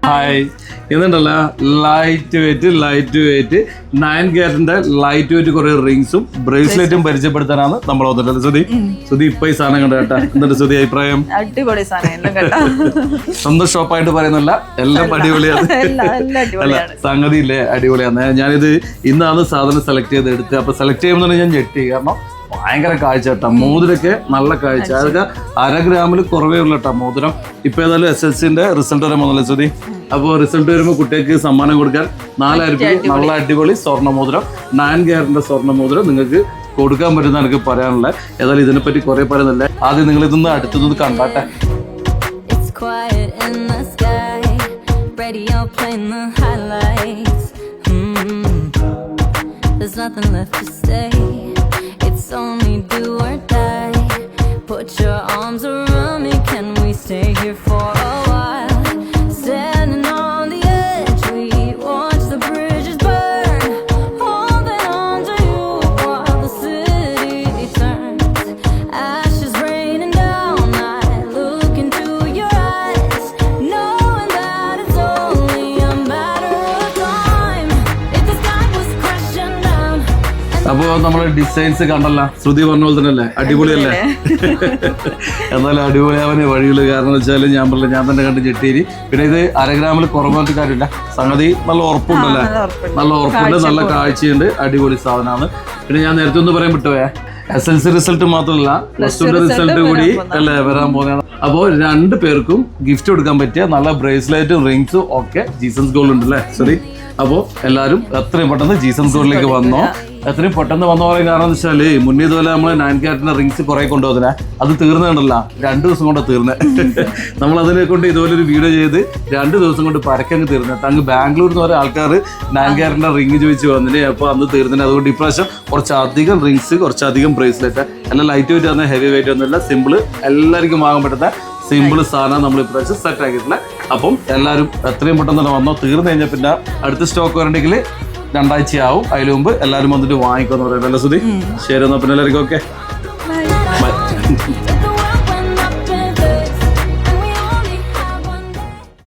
Hi ഇതുണ്ടല്ലോ light weight 9 കാരറ്റിന്റെ light weight കുറെ റിങ്സും ബ്രേസ്ലെറ്റും പരിചയപ്പെടുത്താനാണ് നമ്മൾ വന്നിട്ടുള്ളത്. സുധി ഇപ്പൊ ഈ സാധനം കണ്ട കേട്ടാ, എന്നിട്ട് സുധി അഭിപ്രായം? അടിപൊളി സാധനം. സ്വന്തം ഷോപ്പായിട്ട് പറയുന്നില്ല, എല്ലാം അടിപൊളിയാണ്. അല്ല സംഗതി ഇല്ലേ അടിപൊളിയാണ്. ഞാനിത് ഇന്നാണ് സാധനം സെലക്ട് ചെയ്ത് എടുത്ത്. അപ്പൊ സെലക്ട് ചെയ്യുമ്പോൾ ഞാൻ ഞെട്ടി, കാരണം ഭയങ്കര കാഴ്ച കേട്ടോ. മോതിരൊക്കെ നല്ല കാഴ്ച, അതൊക്കെ 1/2 ഗ്രാമിൽ കുറവേ ഉള്ളു കേട്ടോ മോതിരം. ഇപ്പൊ ഏതായാലും SSLCന്റെ റിസൾട്ട് വരെ വന്നല്ലേ സുധി. അപ്പോൾ റിസൾട്ട് വരുമ്പോൾ കുട്ടികൾക്ക് സമ്മാനം കൊടുക്കാൻ 4000 രൂപ നല്ല അടിപൊളി സ്വർണ്ണ മോതിരം, 9 കാരറ്റിന്റെ സ്വർണ്ണ മോതിരം നിങ്ങൾക്ക് കൊടുക്കാൻ പറ്റുന്ന എനിക്ക് പറയാനുള്ള. ഏതായാലും ഇതിനെപ്പറ്റി കുറെ പറയുന്നില്ല. ആദ്യം നിങ്ങൾ ഇതൊന്ന് അടുത്തത് കണ്ടാട്ടെ. It's only do or die. Put your arms around me, can we stay here for a while? Standing on the edge, we watch the bridges burn. Holding on to you while the city turns. Ashes raining down, I look into your eyes, knowing that it's only a matter of time. If the sky was crashing down. അപ്പോ നമ്മള് designs കണ്ടല്ല, ശ്രുതി പറഞ്ഞ പോലെ തന്നെ അല്ലേ, അടിപൊളിയല്ലേ? എന്നാലും അടിപൊളിയാവാൻ വഴിയുള്ളൂ. കാരണം വെച്ചാൽ ഞാൻ പറഞ്ഞില്ല, ഞാൻ തന്നെ കണ്ട് ചെട്ടീരി. പിന്നെ ഇത് 1/2 ഗ്രാമിൽ കുറവായിട്ട് കാര്യമില്ല, സംഗതി നല്ല ഉറപ്പുണ്ടല്ലേ, നല്ല ഉറപ്പുണ്ട്, നല്ല കാഴ്ചയുണ്ട്, അടിപൊളി സാധനമാണ്. പിന്നെ ഞാൻ നേരത്തെ ഒന്ന് പറയാൻ വിട്ടുപോയ SSLC റിസൾട്ട് മാത്രമല്ല +2 റിസൾട്ട് കൂടി അല്ലേ വരാൻ പോകുന്നതാണ്. അപ്പോൾ 2 പേർക്കും ഗിഫ്റ്റ് കൊടുക്കാൻ പറ്റിയ നല്ല ബ്രേസ്ലെറ്റും റിങ്സും ഒക്കെ ജീസസ് ഗോൾഡ് ഉണ്ട് അല്ലേ സോറി. അപ്പോൾ എല്ലാവരും എത്രയും പെട്ടെന്ന് ജീസസ് ഗോൾഡിലേക്ക് വന്നോ. എത്രയും പെട്ടെന്ന് വന്ന പറയാൻ കാരണം എന്ന് വെച്ചാൽ മുന്നേ ഇതുപോലെ നമ്മൾ 9 കാരറ്റിന്റെ റിങ്സ് കുറെ കൊണ്ടുപോകുന്നേ, അത് തീർന്നുണ്ടല്ല 2 ദിവസം കൊണ്ട് തീർന്നേ. നമ്മൾ അതിനെ കൊണ്ട് ഇതുപോലെ ഒരു വീഡിയോ ചെയ്ത് 2 ദിവസം കൊണ്ട് പരക്കങ്ങ് തീർന്നിട്ട് അങ്ങ് ബാംഗ്ലൂരിൽ നിന്ന് പറഞ്ഞ ആൾക്കാർ 9 കാരറ്റിന്റെ റിങ് ചോദിച്ച് വന്നിട്ട് അപ്പോൾ അന്ന് തീർന്നിട്ട്. അതുകൊണ്ട് ഇപ്രാവശ്യം കുറച്ചധികം റിങ്സ്, കുറച്ചധികം ബ്രേസ്ലെറ്റ്, എല്ലാം ലൈറ്റ് വെയിറ്റ് വന്നാൽ ഹെവി വെയിറ്റ് ഒന്നുമില്ല, സിമ്പിള് എല്ലാവർക്കും വാങ്ങാൻ പറ്റുന്ന സിമ്പിൾ സാധനം നമ്മൾ ഇപ്രാവശ്യം സെറ്റ് ആക്കിയിട്ടില്ല. അപ്പം എല്ലാവരും എത്രയും പെട്ടെന്ന് തന്നെ വന്നോ. തീർന്നു കഴിഞ്ഞാൽ പിന്നെ അടുത്ത സ്റ്റോക്ക് വരണ്ടെങ്കിൽ 2 ആഴ്ചയാവും. അതിന് മുമ്പ് എല്ലാവരും വന്നിട്ട് വാങ്ങിക്കുമെന്ന് പറയാം. അല്ല സുധി? ശരി, എന്നാൽ പിന്നെ എല്ലാവർക്കും ഓക്കെ ബൈ.